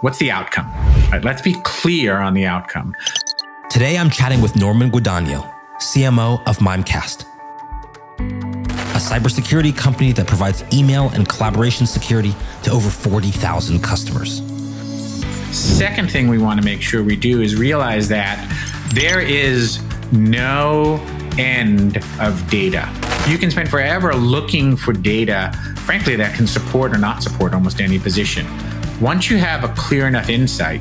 What's the outcome? All right, let's be clear on the outcome. Today, I'm chatting with Norman Guadagno, CMO of Mimecast, a cybersecurity company that provides email and collaboration security to over 40,000 customers. Second thing we want to make sure we do is realize that there is no end of data. You can spend forever looking for data, frankly, that can support or not support almost any position. Once you have a clear enough insight,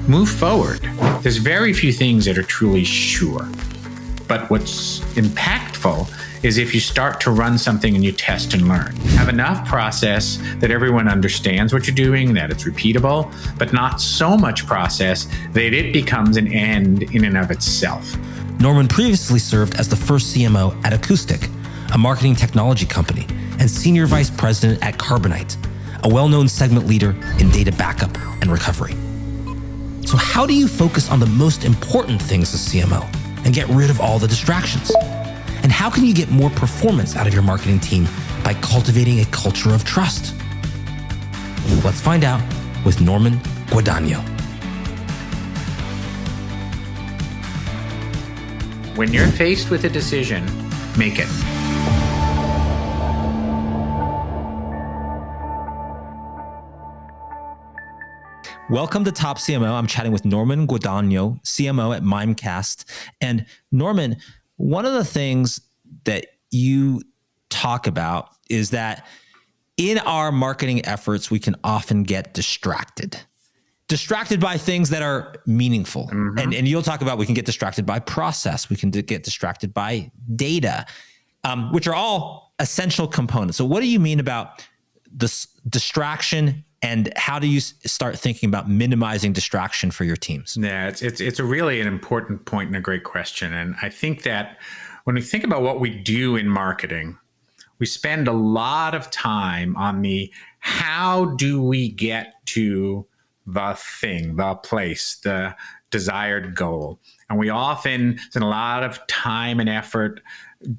move forward. There's very few things that are truly sure. But what's impactful is if you start to run something and you test and learn. Have enough process that everyone understands what you're doing, that it's repeatable, but not so much process that it becomes an end in and of itself. Norman previously served as the first CMO at Acoustic, a marketing technology company, and senior vice president at Carbonite, a well-known segment leader in data backup and recovery. So how do you focus on the most important things as CMO and get rid of all the distractions? And how can you get more performance out of your marketing team by cultivating a culture of trust? Let's find out with Norman Guadagno. When you're faced with a decision, make it. Welcome to Top CMO. I'm chatting with Norman Guadagno, CMO at Mimecast. And Norman, one of the things that you talk about is that in our marketing efforts, we can often get distracted by things that are meaningful. Mm-hmm. And you'll talk about we can get distracted by process. We can get distracted by data, which are all essential components. So what do you mean about this distraction, and how do you start thinking about minimizing distraction for your teams? Yeah, it's a really an important point and a great question. And I think that when we think about what we do in marketing, we spend a lot of time on the how do we get to the thing, the place, the desired goal. And we often spend a lot of time and effort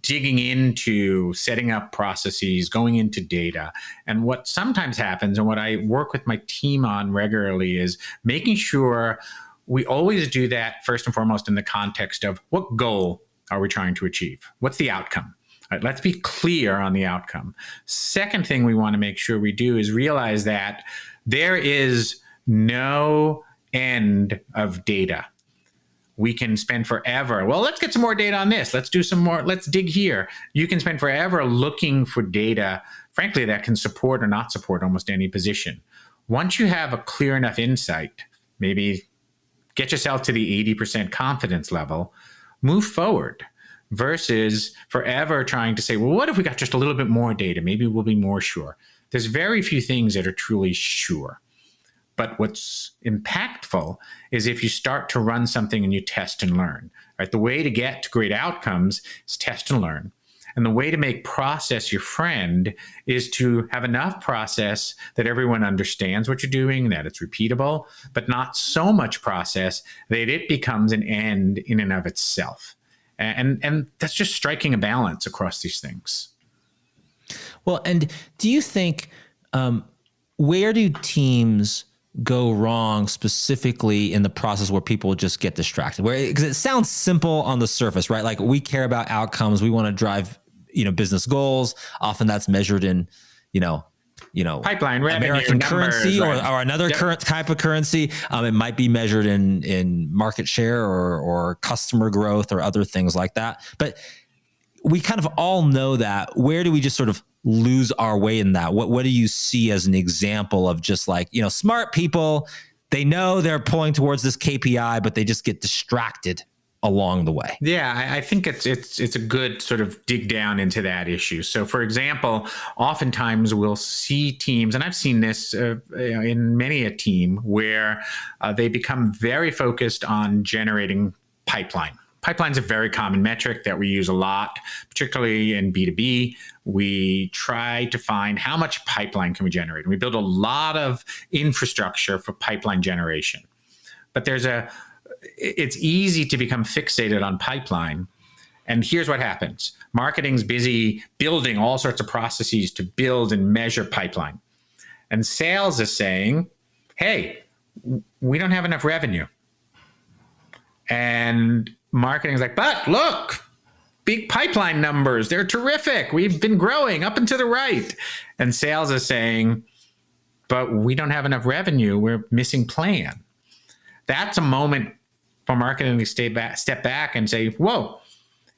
digging into setting up processes, going into data. And what sometimes happens, and what I work with my team on regularly, is making sure we always do that first and foremost in the context of what goal are we trying to achieve? What's the outcome? All right, let's be clear on the outcome. Second thing we want to make sure we do is realize that there is no end of data. We can spend forever. Well, let's get some more data on this. Let's do some more. Let's dig here. You can spend forever looking for data, frankly, that can support or not support almost any position. Once you have a clear enough insight, maybe get yourself to the 80% confidence level, move forward versus forever trying to say, well, what if we got just a little bit more data? Maybe we'll be more sure. There's very few things that are truly sure. But what's impactful is if you start to run something and you test and learn, right? The way to get to great outcomes is test and learn. And the way to make process your friend is to have enough process that everyone understands what you're doing, that it's repeatable, but not so much process that it becomes an end in and of itself. And that's just striking a balance across these things. Well, and do you think, where do teams go wrong specifically in the process where people just get distracted? Because it sounds simple on the surface, right? Like, we care about outcomes. We want to drive, business goals. Often that's measured in, pipeline revenue, American numbers, currency, right? or another current type of currency. It might be measured in market share or customer growth or other things like that. But we kind of all know that. Where do we just sort of lose our way in that? What do you see as an example of just like, smart people, they know they're pulling towards this KPI, but they just get distracted along the way? Yeah, I think it's a good sort of dig down into that issue. So, for example, oftentimes we'll see teams, and I've seen this in many a team, where they become very focused on generating pipeline. Pipeline's a very common metric that we use a lot, particularly in B2B. We try to find how much pipeline can we generate. And we build a lot of infrastructure for pipeline generation. But it's easy to become fixated on pipeline. And here's what happens. Marketing's busy building all sorts of processes to build and measure pipeline. And sales is saying, hey, we don't have enough revenue. And marketing is like, but look, big pipeline numbers, they're terrific. We've been growing up and to the right. And sales is saying, but we don't have enough revenue. We're missing plan. That's a moment for marketing to step back and say, whoa,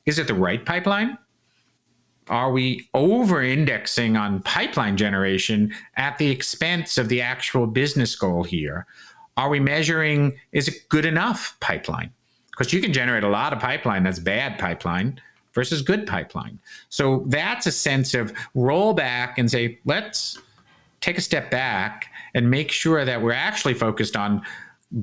is it the right pipeline? Are we over-indexing on pipeline generation at the expense of the actual business goal here? Are we measuring, is it good enough pipeline? Because you can generate a lot of pipeline that's bad pipeline versus good pipeline. So that's a sense of roll back and say, let's take a step back and make sure that we're actually focused on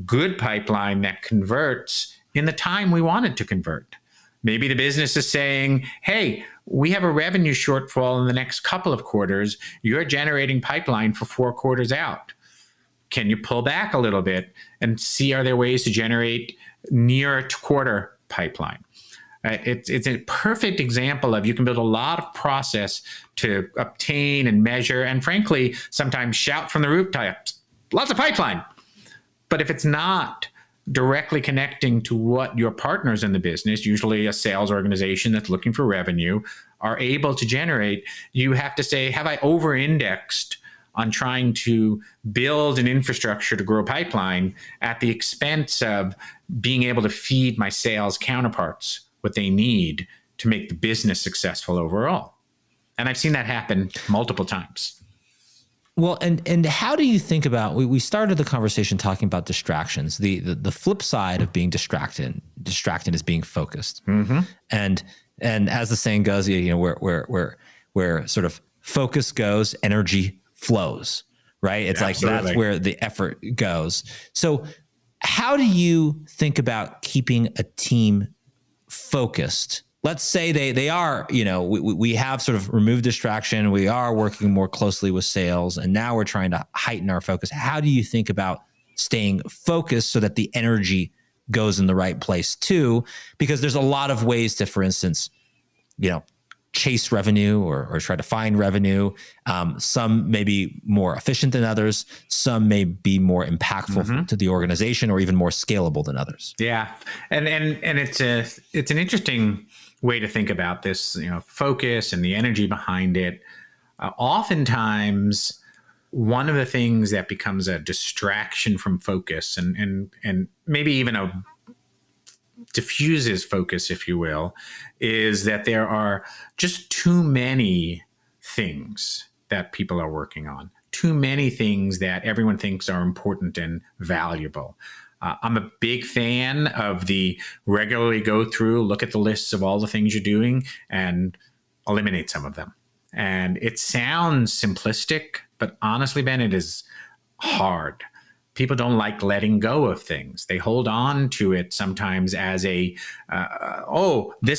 good pipeline that converts in the time we want it to convert. Maybe the business is saying, hey, we have a revenue shortfall in the next couple of quarters. You're generating pipeline for 4 quarters out. Can you pull back a little bit and see, are there ways to generate near quarter pipeline? It's a perfect example of, you can build a lot of process to obtain and measure, and frankly, sometimes shout from the rooftops, lots of pipeline. But if it's not directly connecting to what your partners in the business, usually a sales organization that's looking for revenue, are able to generate, you have to say, have I over-indexed on trying to build an infrastructure to grow pipeline at the expense of being able to feed my sales counterparts what they need to make the business successful overall? And I've seen that happen multiple times. Well, and how do you think about, we started the conversation talking about distractions. The flip side of being distracted is being focused. Mm-hmm. And as the saying goes, where sort of focus goes, energy flows, right? It's like, that's where the effort goes. So how do you think about keeping a team focused? Let's say they are, we have sort of removed distraction. We are working more closely with sales, and now we're trying to heighten our focus. How do you think about staying focused so that the energy goes in the right place too? Because there's a lot of ways to, for instance, chase revenue or try to find revenue. Some may be more efficient than others. Some may be more impactful to the organization, or even more scalable than others. Yeah. And it's an interesting way to think about this, focus and the energy behind it. Oftentimes, one of the things that becomes a distraction from focus and maybe even diffuses focus, if you will, is that there are just too many things that people are working on, too many things that everyone thinks are important and valuable. I'm a big fan of the regularly go through, look at the lists of all the things you're doing and eliminate some of them. And it sounds simplistic, but honestly, Ben, it is hard. People don't like letting go of things. They hold on to it sometimes as this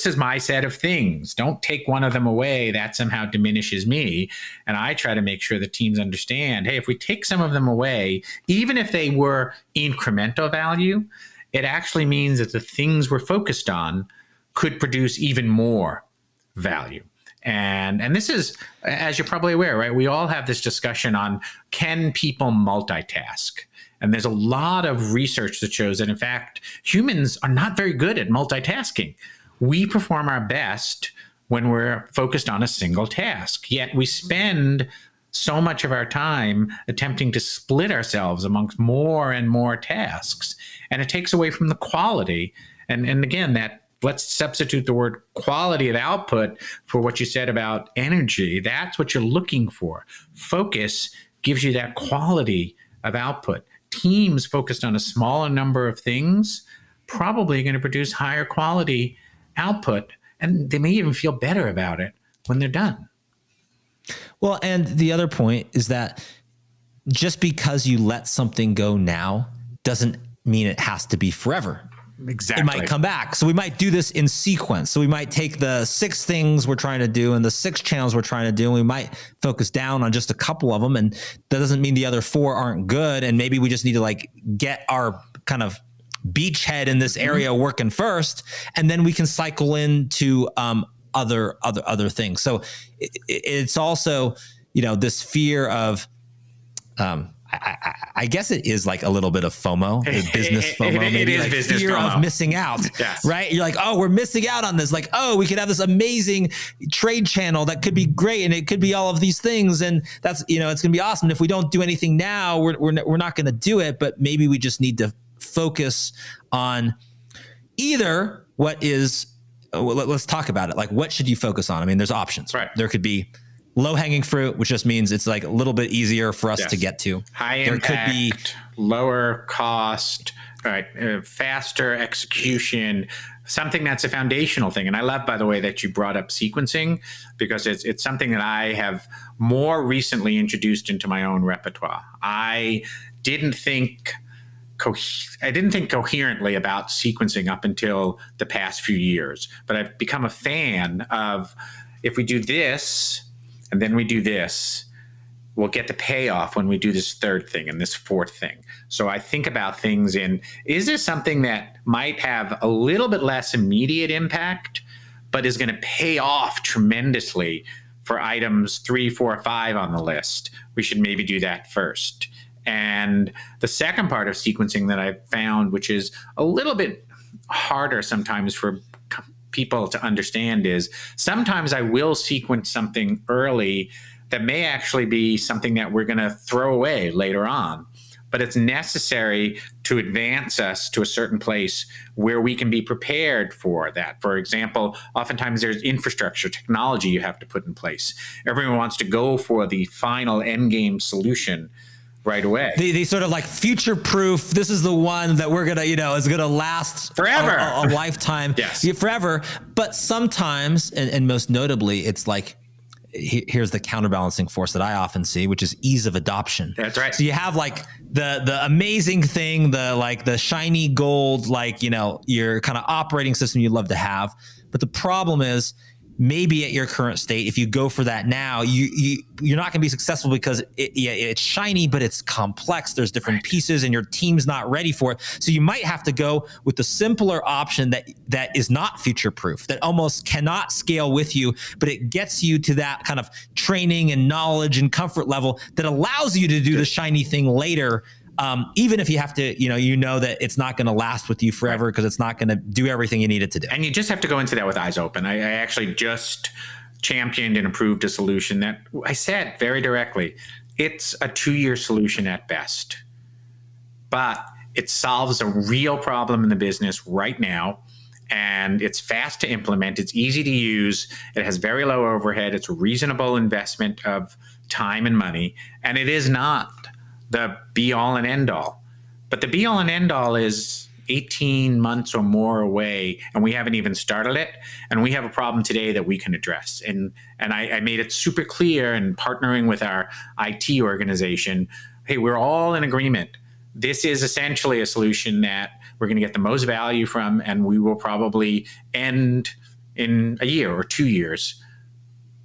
is my set of things. Don't take one of them away. That somehow diminishes me. And I try to make sure the teams understand, hey, if we take some of them away, even if they were incremental value, it actually means that the things we're focused on could produce even more value. And this is, as you're probably aware, right? We all have this discussion on, can people multitask? And there's a lot of research that shows that, in fact, humans are not very good at multitasking. We perform our best when we're focused on a single task. Yet we spend so much of our time attempting to split ourselves amongst more and more tasks. And it takes away from the quality. And again, let's substitute the word quality of output for what you said about energy. That's what you're looking for. Focus gives you that quality of output. Teams focused on a smaller number of things probably going to produce higher quality output, and they may even feel better about it when they're done. Well, and the other point is that just because you let something go now doesn't mean it has to be forever. Exactly. It might come back. So we might do this in sequence. So we might take the 6 things we're trying to do and the 6 channels we're trying to do, and we might focus down on just a couple of them. And that doesn't mean the other 4 aren't good. And maybe we just need to get our kind of beachhead in this area working first, and then we can cycle into other things. So it's also, this fear of, I guess it is like a little bit of FOMO, business FOMO, maybe like business fear FOMO. of missing out, Yes. right? You're like, oh, we're missing out on this. Like, oh, we could have this amazing trade channel that could be great, and it could be all of these things, and that's, you know, it's gonna be awesome. If we don't do anything now, we're not gonna do it. But maybe we just need to focus on either what is. Let's talk about it. Like, what should you focus on? I mean, there's options. Right. There could be low-hanging fruit, which just means it's like a little bit easier for us to get to. High there impact, could be lower cost, right? Faster execution, something that's a foundational thing. And I love, by the way, that you brought up sequencing, because it's something that I have more recently introduced into my own repertoire. I didn't think coherently about sequencing up until the past few years, but I've become a fan of, if we do this and then we do this, we'll get the payoff when we do this third thing and this fourth thing. So I think about things in, is this something that might have a little bit less immediate impact, but is going to pay off tremendously for items 3, 4, 5 on the list? We should maybe do that first. And the second part of sequencing that I've found, which is a little bit harder sometimes for people to understand, is sometimes I will sequence something early that may actually be something that we're going to throw away later on. But it's necessary to advance us to a certain place where we can be prepared for that. For example, oftentimes there's infrastructure, technology you have to put in place. Everyone wants to go for the final end game solution right away. They sort of like future proof. This is the one that we're gonna, is gonna last forever, a lifetime. Yes, forever. But sometimes, and most notably, it's like, here's the counterbalancing force that I often see, which is ease of adoption. That's right. So you have like the amazing thing, the shiny gold, your kind of operating system you'd love to have. But the problem is, maybe at your current state, if you go for that now, you're not going to be successful because it's shiny, but it's complex. There's different pieces, and your team's not ready for it. So you might have to go with the simpler option that is not future proof, that almost cannot scale with you, but it gets you to that kind of training and knowledge and comfort level that allows you to do the shiny thing later. Even if you have to, that it's not going to last with you forever, because it's not going to do everything you need it to do. And you just have to go into that with eyes open. I actually just championed and approved a solution that I said very directly, it's a 2-year solution at best, but it solves a real problem in the business right now. And it's fast to implement. It's easy to use. It has very low overhead. It's a reasonable investment of time and money. And it is not the be all and end all. But the be all and end all is 18 months or more away, and we haven't even started it. And we have a problem today that we can address. And I made it super clear in partnering with our IT organization, hey, we're all in agreement. This is essentially a solution that we're going to get the most value from, and we will probably end in a year or 2 years.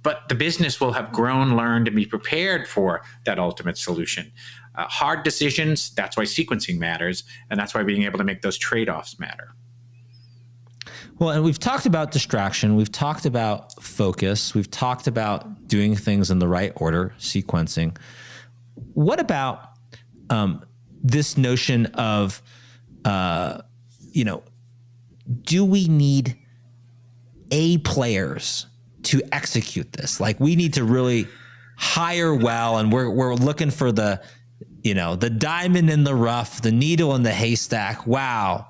But the business will have grown, learned, and be prepared for that ultimate solution. Hard decisions, that's why sequencing matters, and that's why being able to make those trade-offs matter. Well, and we've talked about distraction, we've talked about focus, we've talked about doing things in the right order, sequencing. What about this notion of, do we need A players to execute this? Like, we need to really hire well, and we're looking for the diamond in the rough, the needle in the haystack. Wow.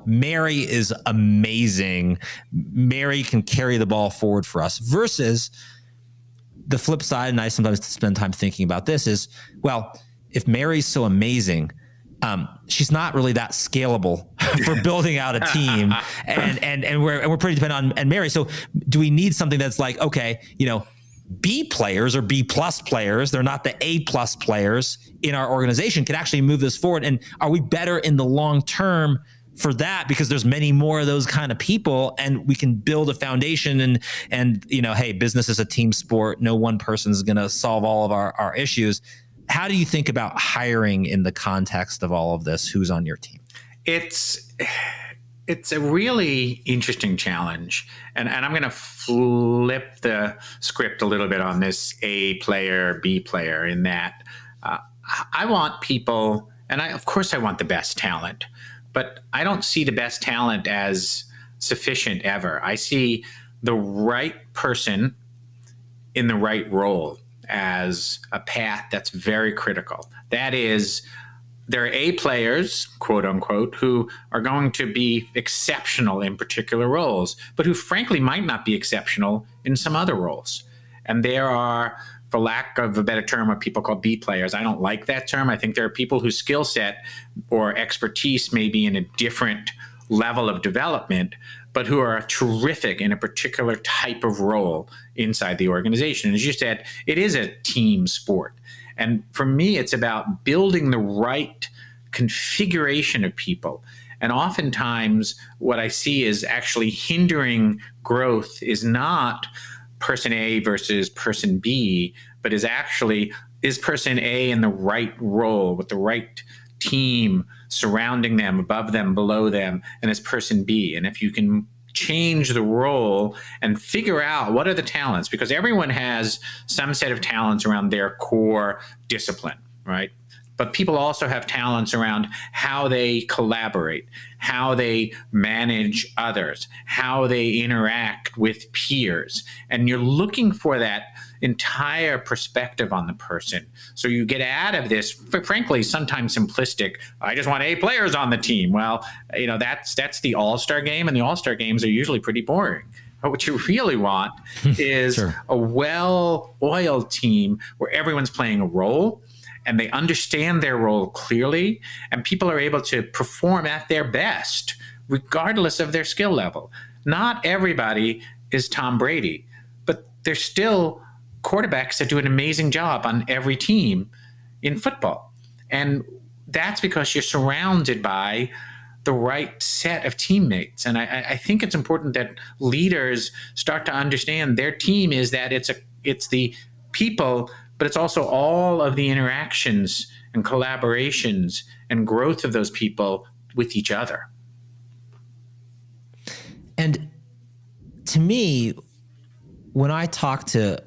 Mary is amazing. Mary can carry the ball forward for us, versus the flip side. And I sometimes spend time thinking about this is, well, if Mary's so amazing, she's not really that scalable for building out a team, and we're pretty dependent on Mary. So do we need something that's like, okay, B players or B plus players, they're not the A plus players in our organization, can actually move this forward? And are we better in the long term for that, because there's many more of those kind of people, and we can build a foundation and hey, business is a team sport. No one person is going to solve all of our issues. How do you think about hiring in the context of all of this? Who's on your team? It's a really interesting challenge. And I'm going to flip the script a little bit on this A player, B player, in that I want people, and of course I want the best talent, but I don't see the best talent as sufficient ever. I see the right person in the right role as a path that's very critical. That is, there are A players, quote unquote, who are going to be exceptional in particular roles, but who frankly might not be exceptional in some other roles. And there are, for lack of a better term, what people call B players. I don't like that term. I think there are people whose skill set or expertise may be in a different level of development, but who are terrific in a particular type of role inside the organization. And as you said, it is a team sport. And for me, it's about building the right configuration of people. And oftentimes, what I see is actually hindering growth is not person A versus person B, but is person A in the right role with the right team surrounding them, above them, below them, and is person B. And if you can change the role and figure out what are the talents, because everyone has some set of talents around their core discipline, right? But people also have talents around how they collaborate, how they manage others, how they interact with peers. And you're looking for that entire perspective on the person. So you get out of this, frankly, sometimes simplistic, I just want A players on the team. Well, that's the all-star game, and the all-star games are usually pretty boring. But what you really want is Sure. a well-oiled team where everyone's playing a role and they understand their role clearly, and people are able to perform at their best, regardless of their skill level. Not everybody is Tom Brady, but there's still quarterbacks that do an amazing job on every team in football. And that's because you're surrounded by the right set of teammates. And I think it's important that leaders start to understand their team is that it's the people, but it's also all of the interactions and collaborations and growth of those people with each other. And to me, when I talk to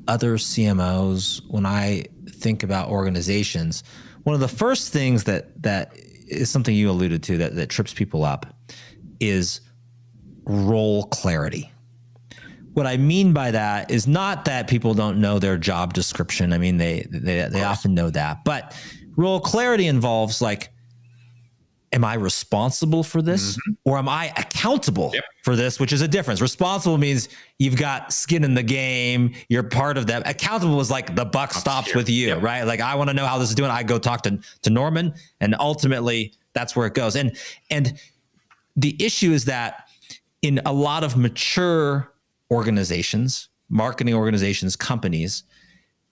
other CMOs, when I think about organizations, one of the first things that is something you alluded to that trips people up is role clarity. What I mean by that is not that people don't know their job description. I mean, they often know that, but role clarity involves like, am I responsible for this or am I accountable for this, which is a difference. Responsible means you've got skin in the game. You're part of that. Accountable is like the buck stops with you, right? Like, I want to know how this is doing. I go talk to Norman, and ultimately that's where it goes. And the issue is that in a lot of mature organizations, marketing organizations, companies,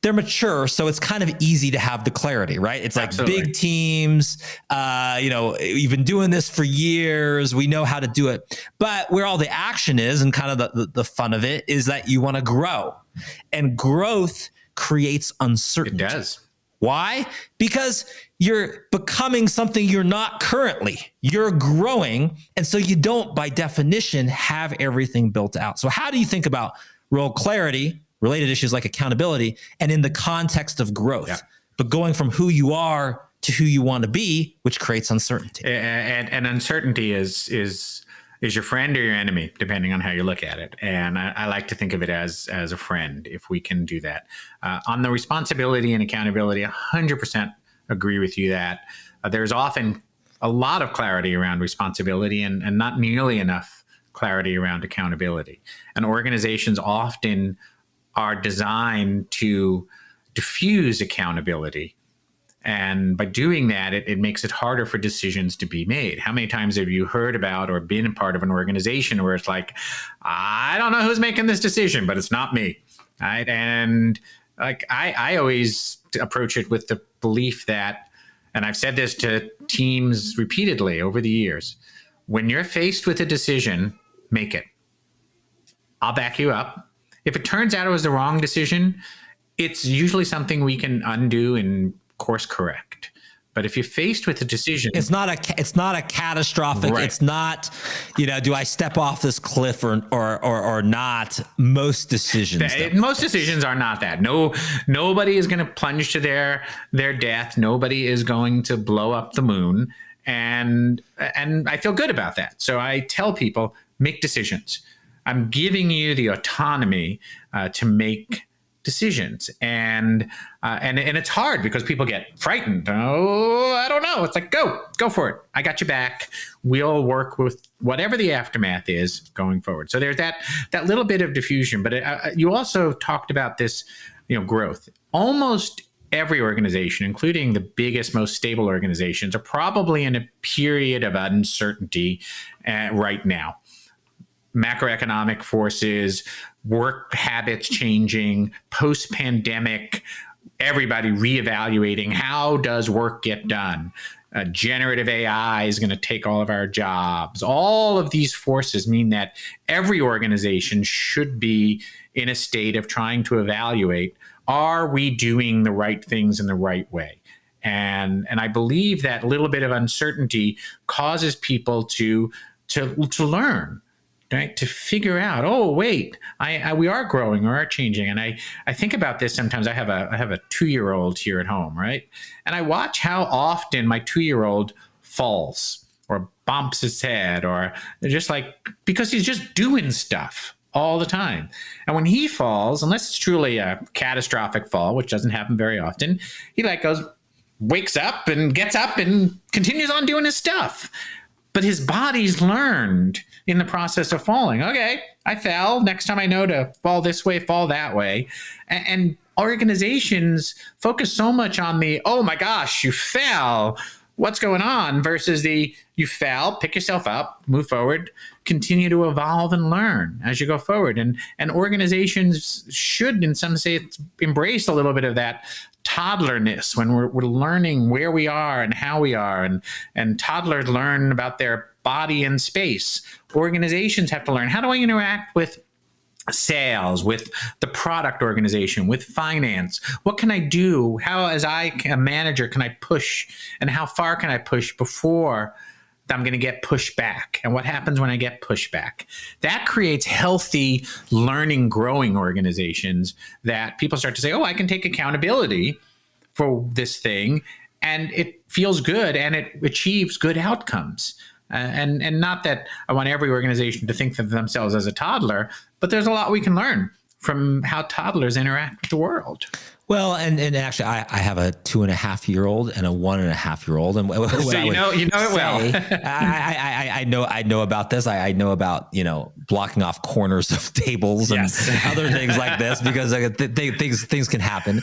they're mature, so it's kind of easy to have the clarity, right? It's like big teams, you've been doing this for years. We know how to do it. But where all the action is and kind of the fun of it is that you want to grow. And growth creates uncertainty. It does. Why? Because you're becoming something you're not currently. You're growing. And so you don't, by definition, have everything built out. So how do you think about role clarity, related issues like accountability, and in the context of growth, but going from who you are to who you want to be, which creates uncertainty? And uncertainty is your friend or your enemy, depending on how you look at it. And I like to think of it as a friend, if we can do that. On the responsibility and accountability, 100% agree with you that there's often a lot of clarity around responsibility and not nearly enough clarity around accountability. And organizations often are designed to diffuse accountability. And by doing that, it makes it harder for decisions to be made. How many times have you heard about or been a part of an organization where it's like, I don't know who's making this decision, but it's not me, right? And like I always approach it with the belief that, and I've said this to teams repeatedly over the years, when you're faced with a decision, make it. I'll back you up. If it turns out it was the wrong decision, it's usually something we can undo and course correct. But if you're faced with a decision, it's not a catastrophic. Right. It's not, do I step off this cliff or not? Most decisions are not that. Nobody is going to plunge to their death. Nobody is going to blow up the moon. And I feel good about that. So I tell people, make decisions. I'm giving you the autonomy to make decisions, and it's hard because people get frightened. Oh, I don't know. It's like, go for it. I got you back. We'll work with whatever the aftermath is going forward. So there's that little bit of diffusion. But you also talked about this, growth. Almost every organization, including the biggest, most stable organizations, are probably in a period of uncertainty right now. Macroeconomic forces, work habits changing, post-pandemic, everybody reevaluating how does work get done. Generative AI is going to take all of our jobs. All of these forces mean that every organization should be in a state of trying to evaluate, are we doing the right things in the right way? And I believe that little bit of uncertainty causes people to learn. Right? To figure out, oh, wait, we are growing or are changing. And I think about this sometimes. I have a 2-year-old here at home, right? And I watch how often my 2-year-old falls or bumps his head, or just because he's just doing stuff all the time. And when he falls, unless it's truly a catastrophic fall, which doesn't happen very often, he wakes up and gets up and continues on doing his stuff. But his body's learned in the process of falling. Okay, I fell. Next time I know to fall this way, fall that way. And organizations focus so much on the, oh my gosh, you fell. What's going on? Versus you fell, pick yourself up, move forward, continue to evolve and learn as you go forward. And organizations should, in some sense, embrace a little bit of that toddlerness when we're learning where we are and how we are, and toddlers learn about their body and space. Organizations have to learn, how do I interact with sales, with the product organization, with finance? What can I do? How, as a manager, can I push, and how far can I push before I'm going to get pushed back? And what happens when I get pushed back? That creates healthy learning, growing organizations that people start to say, oh, I can take accountability for this thing, and it feels good and it achieves good outcomes. And not that I want every organization to think of themselves as a toddler, but there's a lot we can learn from how toddlers interact with the world. Well, and actually, I have a 2.5-year-old and a 1.5-year-old, and so you know it well. I know about this. I know about blocking off corners of tables and other things like this, because things can happen.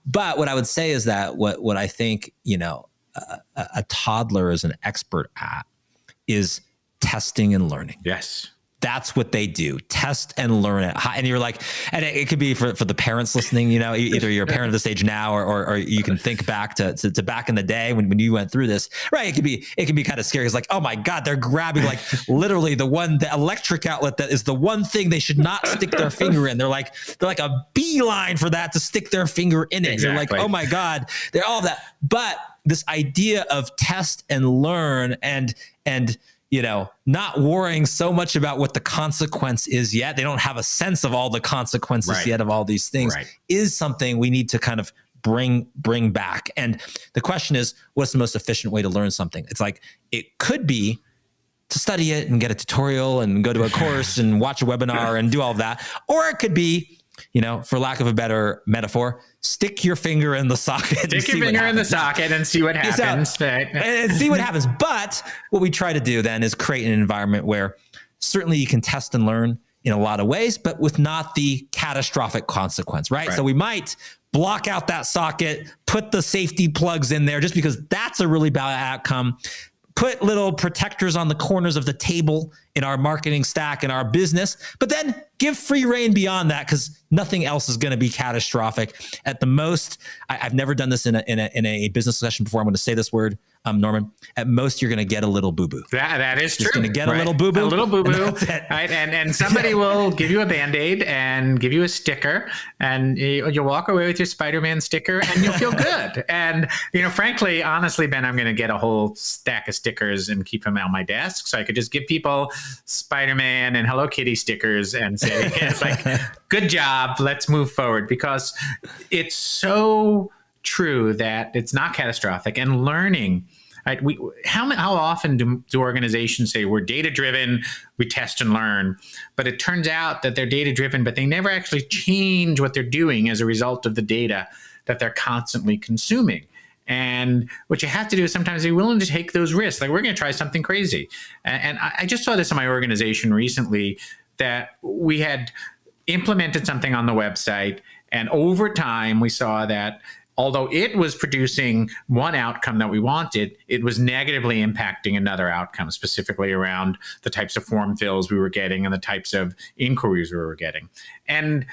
But what I would say is that what I think a toddler is an expert at is testing and learning. Yes. That's what they do. Test and learn it. And you're like, and it could be for the parents listening, either you're a parent of this age now, or you can think back to back in the day when you went through this, right? It can be kind of scary. It's like, oh my God, they're grabbing literally the electric outlet that is the one thing they should not stick their finger in. They're like a beeline for that to stick their finger in it. Exactly. You're like, oh my God, they're all that. But this idea of test and learn and not worrying so much about what the consequence is yet. They don't have a sense of all the consequences yet of all these things, is something we need to kind of bring back. And the question is, what's the most efficient way to learn something? It's like, it could be to study it and get a tutorial and go to a course and watch a webinar and do all of that. Or it could be, for lack of a better metaphor, stick your finger in the socket. Stick your finger in the socket and see what happens. And see what happens. But what we try to do then is create an environment where certainly you can test and learn in a lot of ways, but with not the catastrophic consequence, right? So we might block out that socket, put the safety plugs in there just because that's a really bad outcome. Put little protectors on the corners of the table in our marketing stack in our business, but then give free rein beyond that, because nothing else is going to be catastrophic. At the most, I've never done this in a business session before. I'm going to say this word. Norman, at most you're going to get a little boo-boo. That is Just true. going to get a little boo-boo. A little boo-boo. Right? And somebody will give you a Band-Aid and give you a sticker, and you'll walk away with your Spider-Man sticker and you'll feel good. And, frankly, honestly, Ben, I'm going to get a whole stack of stickers and keep them on my desk so I could just give people Spider-Man and Hello Kitty stickers and say, it's like, good job, let's move forward, because it's so true that it's not catastrophic. And learning, right? How often do organizations say we're data driven, we test and learn, but it turns out that they're data driven, but they never actually change what they're doing as a result of the data that they're constantly consuming. And what you have to do is sometimes be willing to take those risks. Like, we're going to try something crazy. And I just saw this in my organization recently, that we had implemented something on the website, and over time we saw that although it was producing one outcome that we wanted, it was negatively impacting another outcome, specifically around the types of form fills we were getting and the types of inquiries we were getting. And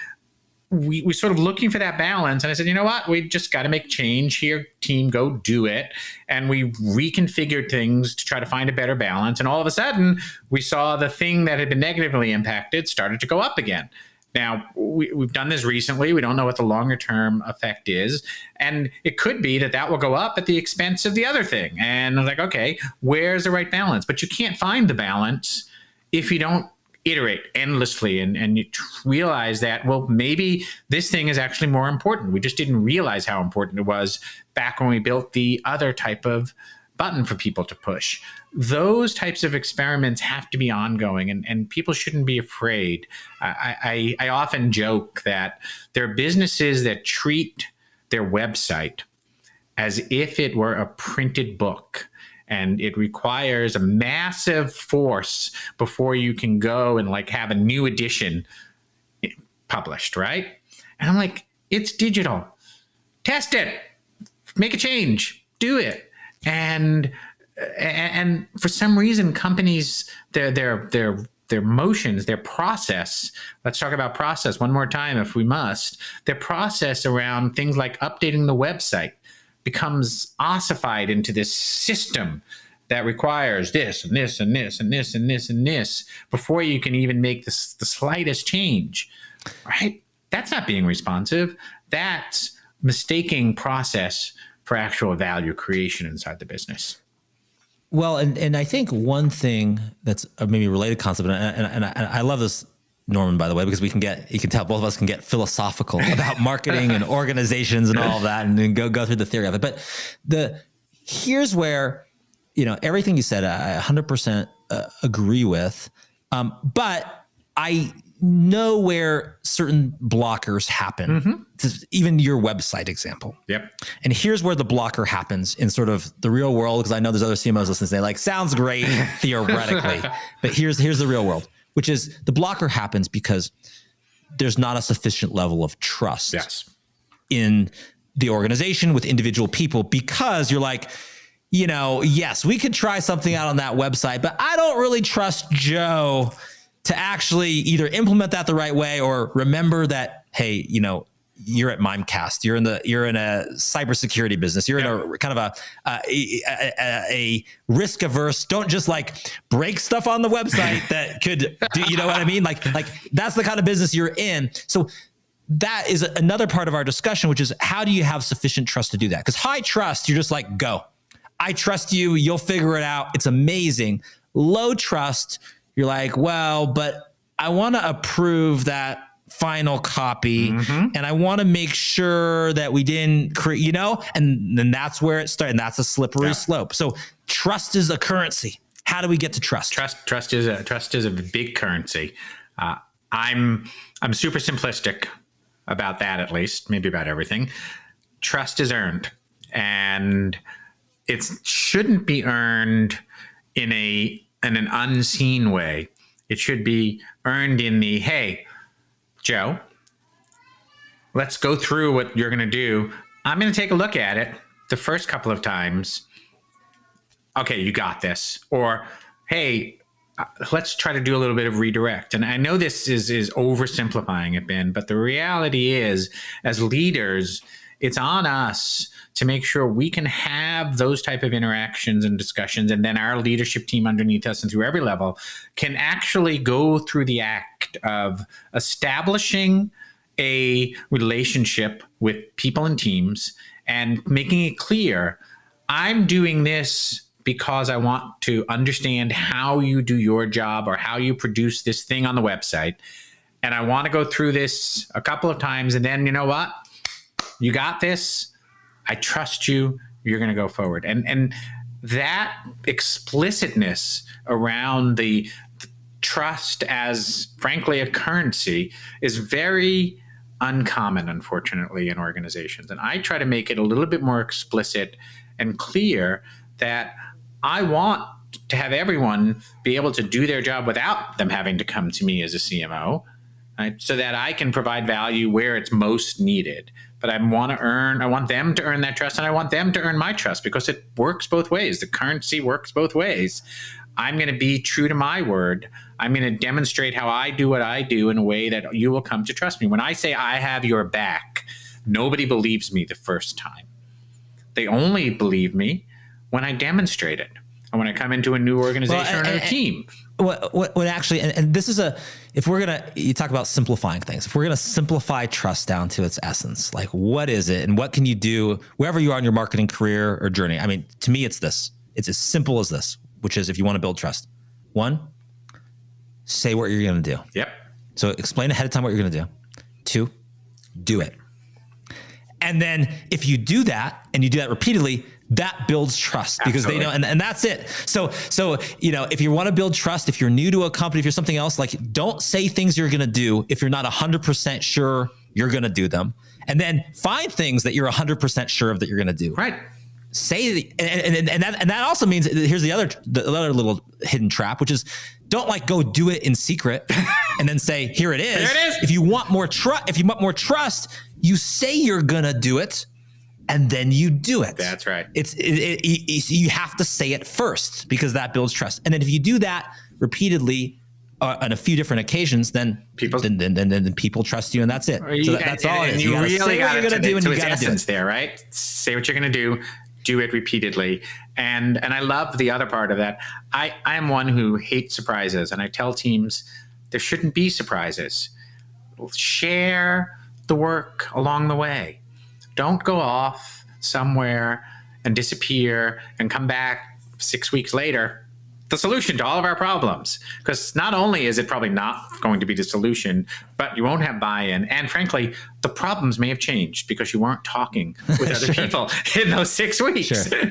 we sort of looking for that balance. And I said, you know what, we just got to make change here, team, go do it. And we reconfigured things to try to find a better balance. And all of a sudden, we saw the thing that had been negatively impacted started to go up again. Now, we've done this recently. We don't know what the longer term effect is. And it could be that will go up at the expense of the other thing. And I was like, okay, where's the right balance? But you can't find the balance if you don't iterate endlessly and you realize that, well, maybe this thing is actually more important. We just didn't realize how important it was back when we built the other type of button for people to push. Those types of experiments have to be ongoing, and people shouldn't be afraid. I often joke that there are businesses that treat their website as if it were a printed book, and it requires a massive force before you can go and have a new edition published, right? And I'm like, it's digital. Test it. Make a change. Do it. And for some reason, companies, their motions, their process, let's talk about process one more time if we must, their process around things like updating the website becomes ossified into this system that requires this and this and this and this and this and this before you can even make the slightest change, right? That's not being responsive. That's mistaking process for actual value creation inside the business. Well, and I think one thing that's a maybe related concept, and I love this, Norman, by the way, because you can tell both of us can get philosophical about marketing and organizations and all of that, and then go through the theory of it. But here's where, everything you said, I 100% agree with. But I know where certain blockers happen. Even your website example. Yep. And here's where the blocker happens in sort of the real world, because I know there's other CMOs listening. They sounds great theoretically, but here's the real world, which is the blocker happens because there's not a sufficient level of trust in the organization with individual people, because you're like, yes, we could try something out on that website, but I don't really trust Joe to actually either implement that the right way or remember that, hey, you're at Mimecast, you're in a cybersecurity business, you're in a kind of a risk averse, don't just break stuff on the website that could do, you know what I mean? Like that's the kind of business you're in. So that is another part of our discussion, which is how do you have sufficient trust to do that? Because high trust, you're just go. I trust you, you'll figure it out. It's amazing. Low trust, you're like, well, but I want to approve that final copy, and I want to make sure that we didn't create, and then that's where it starts, and that's a slippery slope. So trust is a currency. How do we get to trust? Trust is a big currency. I'm super simplistic about that, at least, maybe about everything. Trust is earned, and it shouldn't be earned in an unseen way. It should be earned in the, hey, Joe, let's go through what you're going to do. I'm going to take a look at it the first couple of times. Okay, you got this. Or, hey, let's try to do a little bit of redirect. And I know this is oversimplifying it, Ben, but the reality is, as leaders, it's on us to make sure we can have those type of interactions and discussions, and then our leadership team underneath us and through every level can actually go through the act of establishing a relationship with people and teams and making it clear, I'm doing this because I want to understand how you do your job or how you produce this thing on the website. And I want to go through this a couple of times. And then, you know what? You got this. I trust you. You're going to go forward. And that explicitness around the trust as, frankly, a currency is very uncommon, unfortunately, in organizations. And I try to make it a little bit more explicit and clear that I want to have everyone be able to do their job without them having to come to me as a CMO, right? So that I can provide value where it's most needed. But I want them to earn that trust, and I want them to earn my trust, because it works both ways. The currency works both ways. I'm going to be true to my word. I'm going to demonstrate how I do what I do in a way that you will come to trust me. When I say I have your back, nobody believes me the first time. They only believe me when I demonstrate it, and when I come into a new organization or a new team. What actually, and this is you talk about simplifying things. If we're going to simplify trust down to its essence, like what is it and what can you do wherever you are in your marketing career or journey? I mean, to me, it's this. It's as simple as this, which is if you want to build trust, 1, say what you're going to do. Yep. So explain ahead of time what you're going to do. 2, do it. And then if you do that and you do that repeatedly, that builds trust, because Absolutely. they know, and that's it. So, if you want to build trust, if you're new to a company, if you're something else, like don't say things you're going to do if you're not 100% sure you're going to do them. And then find things that you're 100% sure of that you're going to do. Right. Say, and that also means, here's the other little hidden trap, which is don't go do it in secret and then say, here it is. Here it is. If you want more trust, you say you're going to do it, and then you do it. That's right. You have to say it first, because that builds trust. And then if you do that repeatedly on a few different occasions, then people trust you, and that's it. So that's all it is. You really got to do, and you got to do it. There, right? Say what you're going to do it repeatedly. And I love the other part of that. I am one who hates surprises, and I tell teams there shouldn't be surprises. Share the work along the way. Don't go off somewhere and disappear and come back 6 weeks later, the solution to all of our problems. Because not only is it probably not going to be the solution, but you won't have buy-in. And frankly, the problems may have changed because you weren't talking with other people in those 6 weeks. Sure.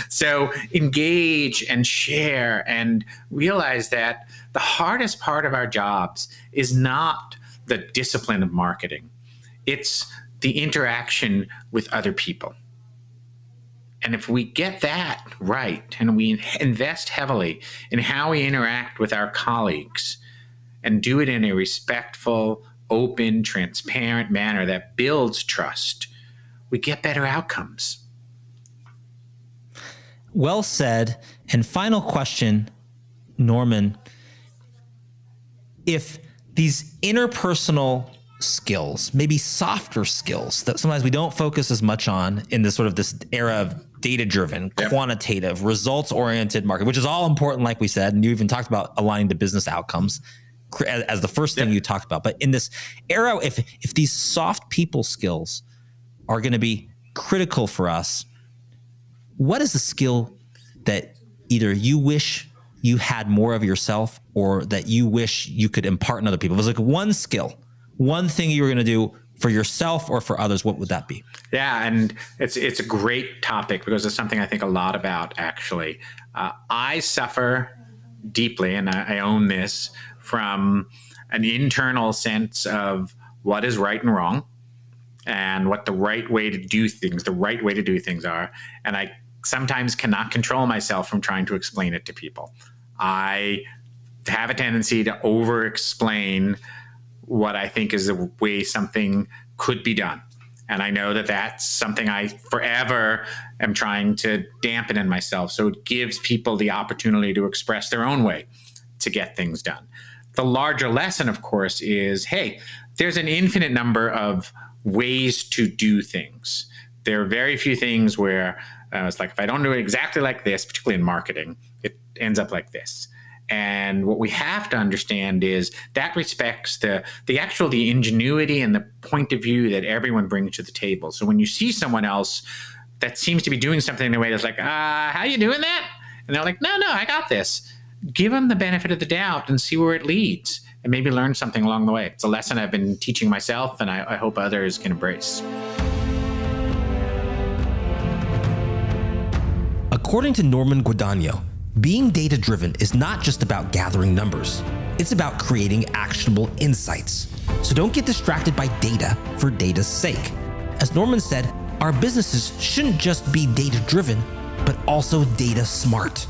So engage and share and realize that the hardest part of our jobs is not the discipline of marketing. It's the interaction with other people. And if we get that right, and we invest heavily in how we interact with our colleagues and do it in a respectful, open, transparent manner that builds trust, we get better outcomes. Well said. And final question, Norman, if these interpersonal skills, maybe softer skills that sometimes we don't focus as much on in this era of data-driven, quantitative, results-oriented market, which is all important, like we said, and you even talked about aligning to business outcomes as the first thing you talked about. But in this era, if these soft people skills are going to be critical for us, what is the skill that either you wish you had more of yourself, or that you wish you could impart in other people? It was one skill, one thing you were going to do for yourself or for others, what would that be? Yeah, and it's a great topic because it's something I think a lot about, actually. I suffer deeply, and I own this, from an internal sense of what is right and wrong and what the right way to do things are. And I sometimes cannot control myself from trying to explain it to people. I have a tendency to over-explain what I think is the way something could be done. And I know that that's something I forever am trying to dampen in myself. So it gives people the opportunity to express their own way to get things done. The larger lesson, of course, is, hey, there's an infinite number of ways to do things. There are very few things where it's like, if I don't do it exactly like this, particularly in marketing, it ends up like this. And what we have to understand is that respects the ingenuity and the point of view that everyone brings to the table. So when you see someone else that seems to be doing something in a way that's like, how you doing that? And they're like, no, I got this. Give them the benefit of the doubt and see where it leads, and maybe learn something along the way. It's a lesson I've been teaching myself, and I hope others can embrace. According to Norman Guadagno, being data-driven is not just about gathering numbers. It's about creating actionable insights. So don't get distracted by data for data's sake. As Norman said, our businesses shouldn't just be data-driven, but also data-smart.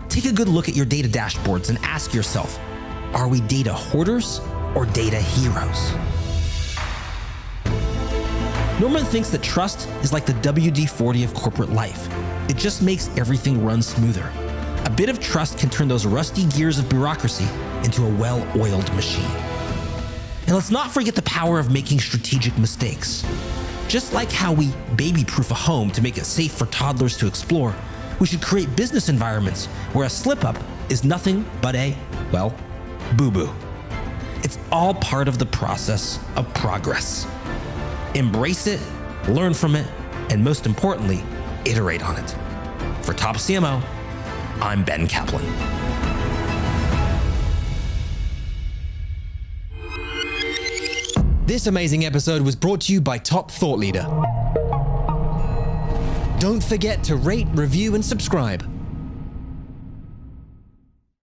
Take a good look at your data dashboards and ask yourself, are we data hoarders or data heroes? Norman thinks that trust is like the WD-40 of corporate life. It just makes everything run smoother. A bit of trust can turn those rusty gears of bureaucracy into a well-oiled machine. And let's not forget the power of making strategic mistakes. Just like how we baby-proof a home to make it safe for toddlers to explore, we should create business environments where a slip-up is nothing but a, well, boo-boo. It's all part of the process of progress. Embrace it, learn from it, and most importantly, iterate on it. For Top CMO, I'm Ben Kaplan. This amazing episode was brought to you by Top Thought Leader. Don't forget to rate, review, and subscribe.